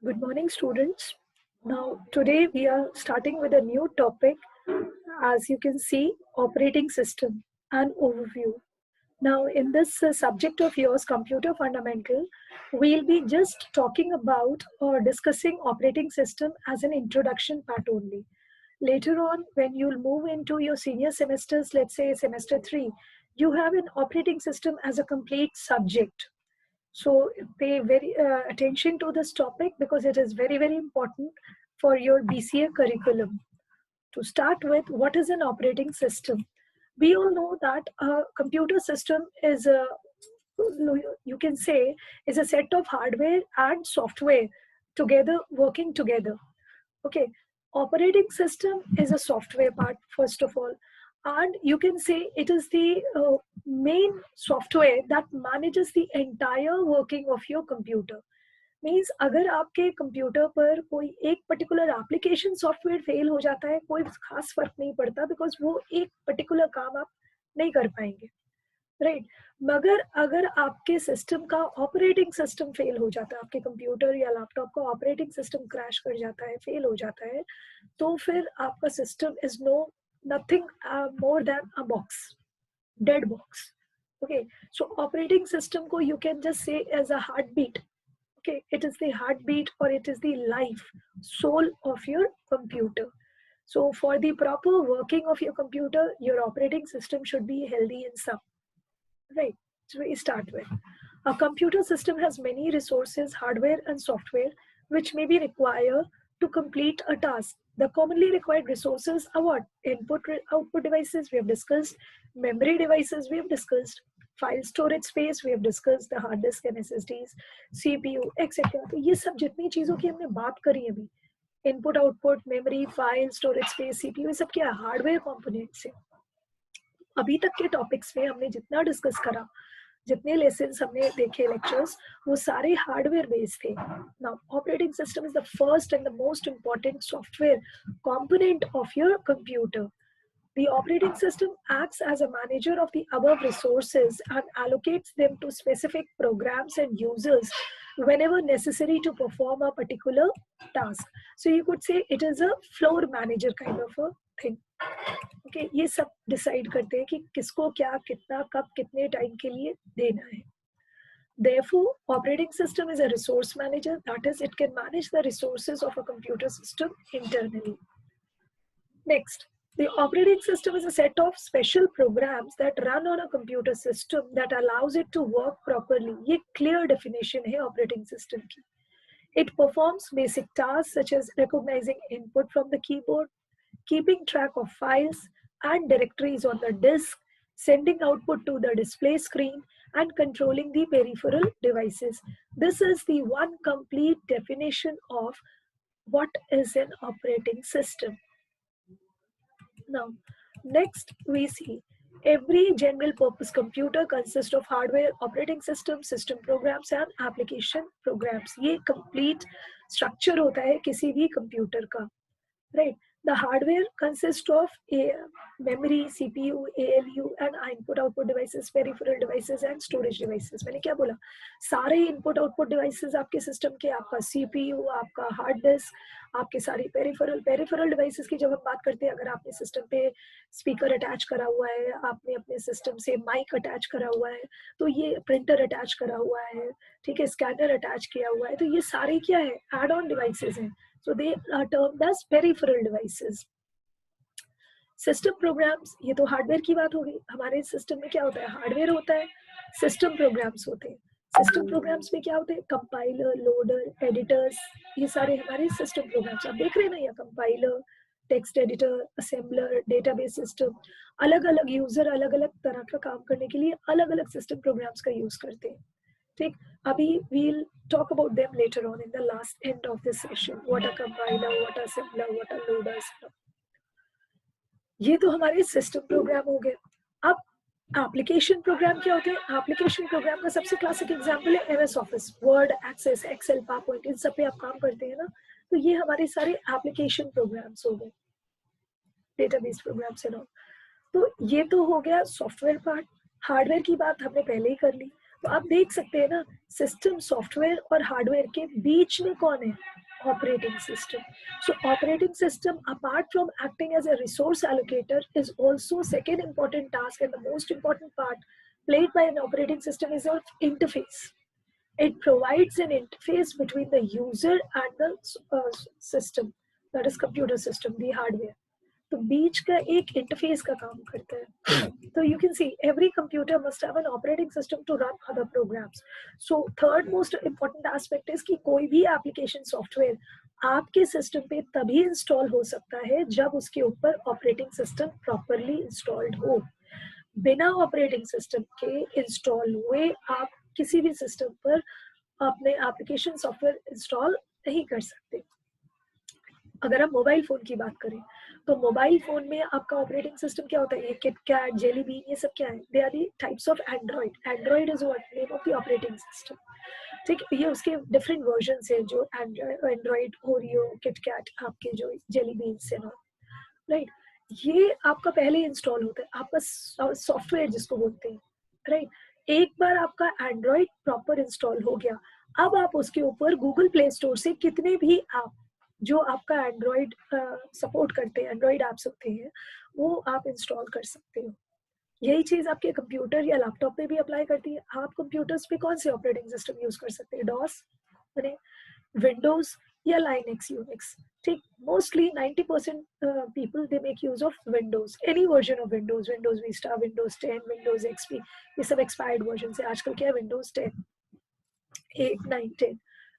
Good morning, students. Now, today we are starting with a new topic. As you can see, operating system and overview. Now, in this subject of yours, computer fundamental, we'll be just talking about or discussing operating system as an introduction part only. Later on, when you'll move into your senior semesters, let's say semester 3, you have an operating system as a complete subject. So pay very attention to this topic because it is very, very important for your BCA curriculum. To start with, what is an operating system? We all know that a computer system is a, you can say, is a set of hardware and software together, working together. Okay, operating system is a software part, first of all, and you can say it is the main software that manages the entire working of your computer. Means अगर आपके computer पर कोई एक particular application software fail हो जाता है, कोई खास फर्क नहीं पड़ता बिकॉज वो एक पर्टिकुलर काम आप नहीं कर पाएंगे, राइट। मगर अगर आपके सिस्टम का ऑपरेटिंग सिस्टम फेल हो जाता है, आपके कंप्यूटर या लैपटॉप का ऑपरेटिंग सिस्टम क्रैश कर जाता है, फेल हो जाता है, तो फिर आपका system is no nothing more than a box, dead box. Okay, so operating system को you can just say as a heartbeat. Okay, it is the heartbeat or it is the life soul of your computer. So for the proper working of your computer, your operating system should be healthy in some, right? So we start with a computer system has many resources, hardware and software, which may be required to complete a task. The commonly required resources are what? Input output devices we have discussed, memory devices we have discussed, file storage space we have discussed, the hard disk and SSDs, CPU etcetera. तो ये सब जितनी चीजों की हमने बात करी अभी, input output, memory, file storage space, CPU, ये सब क्या है? हार्डवेयर कंपोनेंट्स है। अभी तक के टॉपिक्स में हमने जितना डिस्कस करा, जितने लेसन्स हमने देखे, लेक्चर्स, वो सारे हार्डवेयर बेस्ड थे। Now operating system is the first and the most important software component of your computer. The operating system acts as a manager of the above resources and allocates them to specific programs and users whenever necessary to perform a particular task. So you could say it is a floor manager kind of a thing. Okay, ये सब decide करते हैं कि किसको क्या, कितना, कब, कितने time के लिए देना है. Therefore, operating system is a resource manager. That is, it can manage the resources of a computer system internally. Next, the operating system is a set of special programs that run on a computer system that allows it to work properly. ये clear definition है operating system की. It performs basic tasks such as recognizing input from the keyboard, keeping track of files and directories on the disk, sending output to the display screen, and controlling the peripheral devices. This is the one complete definition of what is an operating system. Now, next we see every general purpose computer consists of hardware, operating system, system programs and application programs. ये complete structure होता है किसी भी computer का, right? The hardware consists of a memory, CPU, ALU and input-output devices, peripheral devices and storage devices. मैंने क्या बोला? सारे input-output devices आपके system के, आपका CPU, आपका hard disk, आपके सारी peripheral devices की जब हम बात करते हैं, अगर आपने system पे speaker attach करा हुआ है, आपने अपने system से mic attach करा हुआ है, तो ये printer attach करा हुआ है, ठीक है, scanner attach किया हुआ है, तो ये सारे क्या है? Add-on devices हैं. So they are termed as peripheral devices. System programs, ये तो हार्डवेयर की बात होगी. हमारे सिस्टम में क्या होता है? हार्डवेयर होता है, सिस्टम प्रोग्राम्स होते हैं. सिस्टम प्रोग्राम्स में क्या होते हैं? कंपाइलर, लोडर, एडिटर्स, ये सारे हमारे सिस्टम प्रोग्राम्स. आप देख रहे हैं ना, या compiler, text editor, assembler, database system, अलग अलग यूजर अलग अलग तरह का काम करने के लिए अलग अलग सिस्टम प्रोग्राम्स का यूज करते हैं. ठीक, अभी we'll talk about them later on in the last end of this session. What a compiler, what a assembler, what a loader. ये तो हमारे सिस्टम प्रोग्राम हो गए. अब एप्लीकेशन प्रोग्राम क्या होते हैं? एप्लीकेशन प्रोग्राम का सबसे क्लासिक एग्जांपल है MS Office, Word, Access, Excel, PowerPoint, इन सब पे आप काम करते हैं ना, तो ये हमारे सारे एप्लीकेशन प्रोग्राम्स हो गए, डेटाबेस प्रोग्राम्स एंड ऑल. तो ये तो हो गया सॉफ्टवेयर पार्ट. हार्डवेयर की बात हमने पहले ही कर ली. तो आप देख सकते हैं ना सिस्टम सॉफ्टवेयर और हार्डवेयर के बीच में कौन है? Operating system. So operating system, apart from acting as a resource allocator, is also second important task, and the most important part played by an operating system is of interface. It provides an interface between the user and the system, that is computer system, the hardware. तो बीच का एक interface का काम करता है. तो you can see every computer must have an operating system to run other programs. So third most important aspect is कि कोई भी एप्लीकेशन सॉफ्टवेयर आपके सिस्टम पे तभी इंस्टॉल हो सकता है जब उसके ऊपर ऑपरेटिंग सिस्टम प्रॉपरली इंस्टॉल्ड हो. बिना ऑपरेटिंग सिस्टम के इंस्टॉल हुए आप किसी भी सिस्टम पर अपने एप्लीकेशन सॉफ्टवेयर इंस्टॉल नहीं कर सकते. अगर हम मोबाइल फोन की बात करें तो मोबाइल फोन में आपका ऑपरेटिंग सिस्टम क्या होता है? ये किटकैट, जेली बीन, ये सब क्या है? They are the types of Android. Android is what name of the operating system. ठीक, ये उसके डिफरेंट वर्जन है, जो एंड्रॉइड, ओरियो, किटकैट, आपके जो जेली बीन्स है ना, राइट. ये आपका पहले इंस्टॉल होता है, आपका सॉफ्टवेयर जिसको बोलते हैं, राइट. एक बार आपका एंड्रॉइड प्रॉपर इंस्टॉल हो गया, अब आप उसके ऊपर गूगल प्ले स्टोर से कितने भी ऐप जो आपका एंड्रॉइड सपोर्ट करते हैं, एंड्रॉइड ऐप्स होते हैं, वो आप इंस्टॉल कर सकते हो. यही चीज आपके कंप्यूटर या लैपटॉप पे भी अप्लाई करती है. आप कंप्यूटर्स पे कौन से ऑपरेटिंग सिस्टम यूज कर सकते हैं? डॉस, विंडोज या लाइनक्स, यूनिक्स. ठीक, mostly 90% people they make use of Windows, any version of Windows, Windows Vista, Windows 10, Windows XP, ये सब एक्सपायर्ड वर्जन है. आजकल क्या है? Windows 10, 8, 9, 10,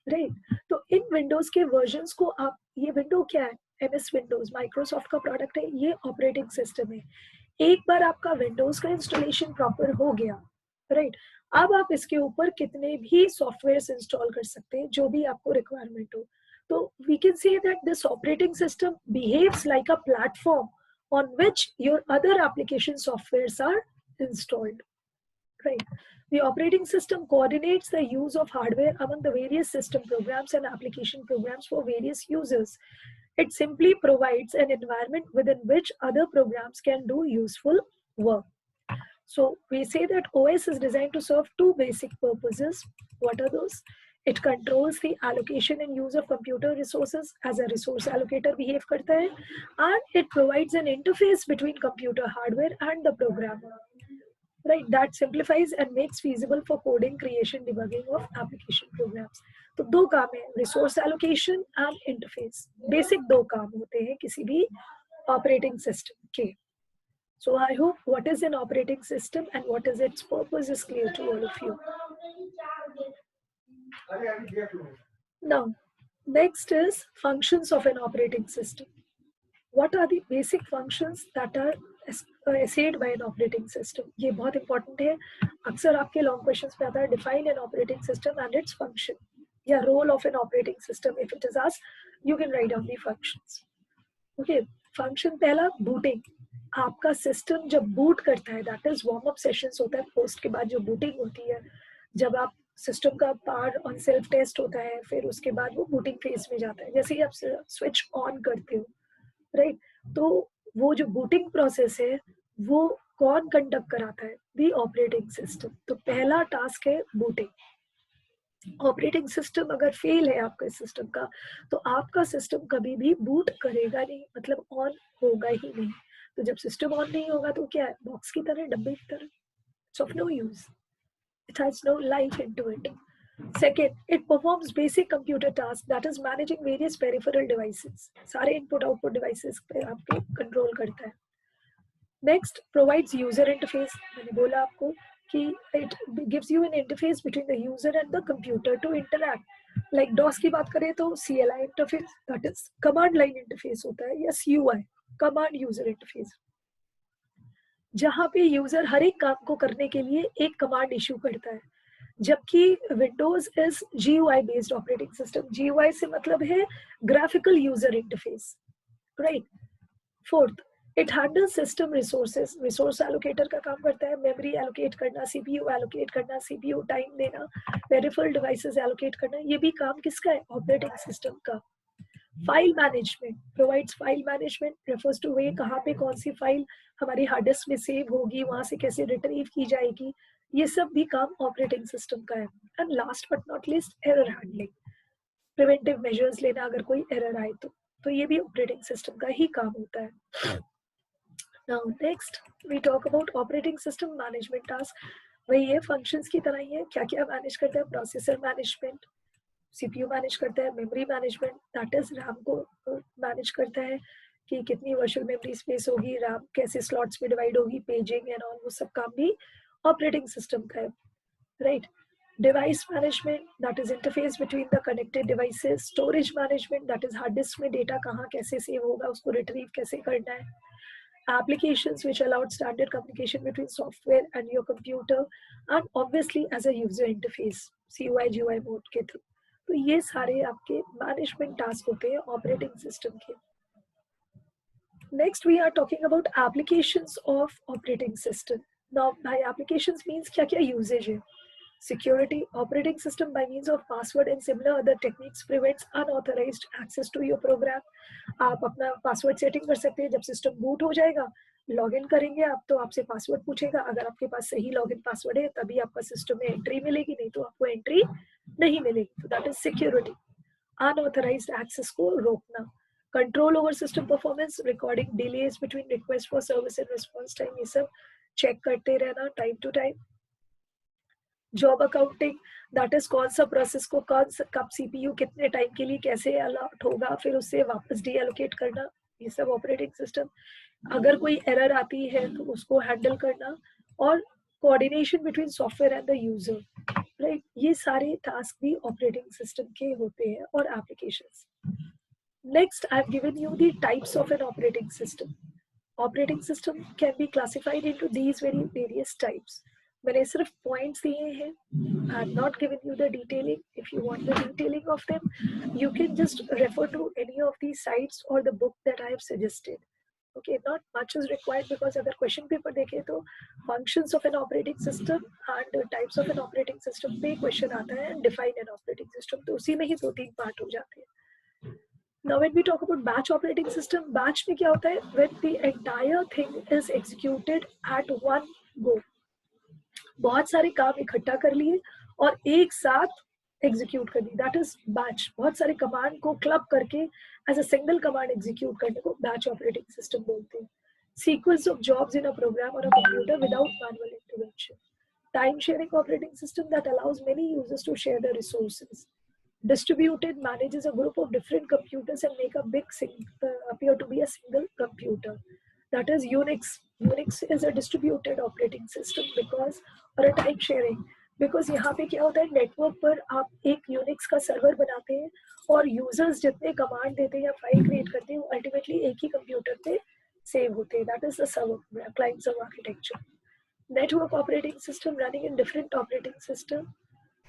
right. तो इन विंडोज के वर्जन्स को आप, ये विंडो क्या है? एमएस विंडोज माइक्रोसॉफ्ट का प्रोडक्ट है, ये ऑपरेटिंग सिस्टम है. एक बार आपका विंडोज का इंस्टॉलेशन प्रॉपर हो गया, राइट, अब आप इसके ऊपर कितने भी सॉफ्टवेयर इंस्टॉल कर सकते हैं जो भी आपको रिक्वायरमेंट हो. तो we can say that this operating system behaves like a platform on which your other application softwares are installed, right. The operating system coordinates the use of hardware among the various system programs and application programs for various users. It simply provides an environment within which other programs can do useful work. So we say that OS is designed to serve two basic purposes. What are those? It controls the allocation and use of computer resources as a resource allocator behave करता है, and it provides an interface between computer hardware and the programmer, right, that simplifies and makes feasible for coding, creation, debugging of application programs. तो दो काम है, resource allocation and interface. Basic दो काम होते हैं किसी भी ऑपरेटिंग सिस्टम के. So I hope what is an operating system and what is its purpose is clear to all of you. Now, next is functions of an operating system. What are the basic functions that are essayed by an operating system? ये बहुत important है. अक्सर आपके long questions पे आता है, define an operating system and its function या role of an operating system. If it is asked, you can write down the functions. Okay, function पहला, booting. आपका सिस्टम जब बूट करता है, that is warm up sessions होता है. Post के बाद जो बूटिंग होती है, जब आप सिस्टम का पावर ऑन सेल्फ टेस्ट होता है, फिर उसके बाद वो बूटिंग फेज में जाता है. जैसे ही आप स्विच ऑन करते हो, राइट, तो वो जो बूटिंग प्रोसेस है वो कौन कंडक्ट कराता है? The operating system. तो पहला टास्क है बूटिंग. ऑपरेटिंग सिस्टम अगर फेल है आपके सिस्टम का, तो आपका सिस्टम कभी भी बूट करेगा नहीं, मतलब ऑन होगा ही नहीं. तो जब सिस्टम ऑन नहीं होगा तो क्या है? बॉक्स की तरह, डब्बे की तरह. It's of no use, it has no life into it. Second, it performs basic computer tasks, that is managing various peripheral devices. सारे input output devices पे आपके कंट्रोल करता है. Next, provides user interface. मैंने बोला आपको कि it gives you an interface between the user and the computer to interact. Like DOS की बात करें तो CLI interface, that is command line interface होता है, या CUI, command user interface, जहाँ पे यूजर हर एक काम को करने के लिए एक कमांड इशू करता है. जबकि Windows is GUI based operating system. GUI से मतलब है graphical user interface, right. Fourth, it handles system resources. Resource allocator का काम करता है, मेमोरी एलोकेट करना, CPU एलोकेट करना, CPU टाइम देना, पेरिफेरल डिवाइसेस एलोकेट करना. ये भी काम किसका है? ऑपरेटिंग सिस्टम का. File management, provides file management, refers two way कहाँ पे कौन सी फाइल हमारी हार्ड डिस्क में सेव होगी, वहां से कैसे रिट्रीव की जाएगी, ये सब भी काम ऑपरेटिंग सिस्टम का है. And last but not least error handling, preventive measures लेना अगर कोई एरर आए तो ये भी ऑपरेटिंग सिस्टम का ही काम होता है. Now next we talk about operating system management task. वही ये फंक्शंस की तरह ही है. क्या क्या मैनेज करता है? प्रोसेसर मैनेजमेंट, सीपीयू मैनेज करता है, memory management that is RAM को मैनेज करता है कि कितनी वर्चुअल मेमोरी स्पेस होगी, रैम कैसे स्लॉट्स में डिवाइड होगी, पेजिंग एंड ऑल वो सब काम भी ऑपरेटिंग सिस्टम का है, right. Device management that is interface between the connected devices. Storage management that is hard disk में डेटा कहाँ कैसे सेव होगा, उसको रिट्रीव कैसे करना है. Applications which allowed standard communication between software and your computer, and obviously as a user interface CUI GUI mode के थ्रू. तो ये सारे आपके मैनेजमेंट टास्क होते हैं ऑपरेटिंग सिस्टम के. Next we are talking about applications of operating system. Now by applications means क्या क्या यूजेज है. Security. Operating system by means of password and similar other techniques prevents unauthorized access to your program. आप अपना password setting कर सकते हैं. जब system boot हो जाएगा, लॉगिन करेंगे आप तो आपसे पासवर्ड पूछेगा. अगर आपके पास सही लॉगिन पासवर्ड है तभी आपका सिस्टम में एंट्री मिलेगी, नहीं तो आपको एंट्री नहीं मिलेगी. तो that is security. Unauthorized access को रोकना. Control over system performance, recording delays between request for service and response time, ये सब चेक करते रहना time to time. Job accounting that is कौन सा प्रोसेस को कब सीपीयू कितने टाइम के लिए कैसे अलॉट होगा, फिर उससे वापस डी एलोकेट करना, ये सब ऑपरेटिंग सिस्टम. अगर कोई एरर आती है तो उसको हैंडल करना. और coordination between software and the user, right. ये सारे टास्क भी ऑपरेटिंग सिस्टम के होते हैं और applications. Next I have given you the types of an operating system. Operating system can be classified into these various types. मैंने सिर्फ points दिए हैं. I have not given you the detailing. If you want the detailing of them, you can just refer to any of these sites or the book that I have suggested. Okay, not much is required because अगर question paper देखें तो functions of an operating system and types of an operating system पे question आता है and define an operating system. तो उसी में ही 2-3 part हो जाते हैं. Now when we talk about batch operating system, batch में क्या होता है? When the entire thing is executed at one go. बहुत सारे काम इकट्ठा कर लिए और एक साथ एग्जीक्यूट कर दी, दैट इज बैच. बहुत सारे कमांड को क्लब करके as a single command execute करने को बैच ऑपरेटिंग सिस्टम बोलते हैं. Sequence of jobs in a program और a computer without manual intervention. Time sharing operating system that allows many users to share the resources. Distributed manages a group of different computers and make a appear to be a single computer. That is Unix. Unix is a distributed operating system because or a time sharing. Because यहाँ पे क्या होता है, network पर आप एक Unix का server बनाते हैं और यूजर्स जितने कमांड देते हैं या फाइल क्रिएट करते हैं वो अल्टीमेटली एक ही कंप्यूटर पे सेव होते हैं. That is the server client server architecture. Network operating system running in different operating system.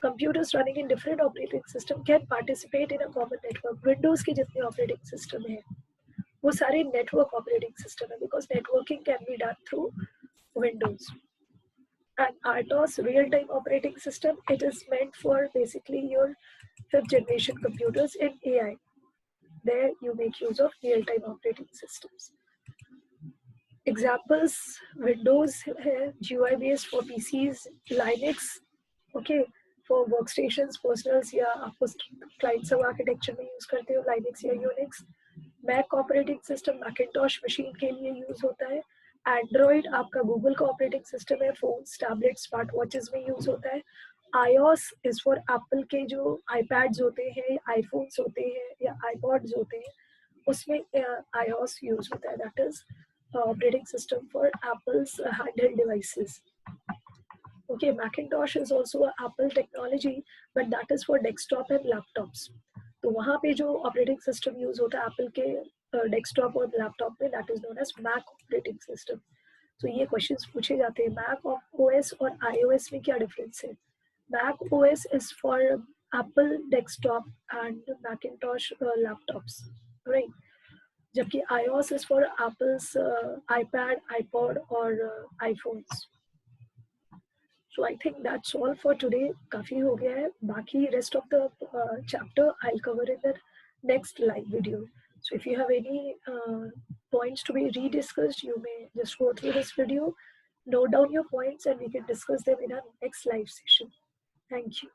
Computers running in different operating system can participate in a common network. Windows के जितने operating system है वो सारे network operating system है because networking can be done through Windows. And RTOS, real-time operating system, it is meant for basically your 5th generation computers in AI. There you make use of real-time operating systems. Examples: Windows है, GUI based for PCs, Linux, okay, for workstations, personals या आपको client server architecture में use करते हो Linux या Unix. Mac operating system Macintosh machine के लिए use होता है. एंड्रॉइड आपका गूगल का ऑपरेटिंग सिस्टम है, फोन्स, टैबलेट, स्मार्ट वॉचेस में यूज होता है. iOS इज फॉर एप्पल के जो iPads होते हैं, आईफोन्स होते हैं या iPods होते हैं, उसमें iOS यूज होता है. That is operating system for Apple's handheld devices. Okay, Macintosh is also a Apple technology, but that is for desktop and laptops. तो वहाँ पे जो operating system use होता है Apple के desktop और laptop में, that is known as Mac operating system. तो ये questions पूछे जाते हैं. Mac OS और iOS में क्या difference है? Mac OS is for Apple desktop and Macintosh laptops, right? जबकि iOS is for Apple's iPad, iPod और iPhones. So I think that's all for today. काफी हो गया है. बाकी rest of the chapter I'll cover in the next live video. So if you have any points to be rediscussed, you may just go through this video. note down your points and we can discuss them in our next live session. Thank you.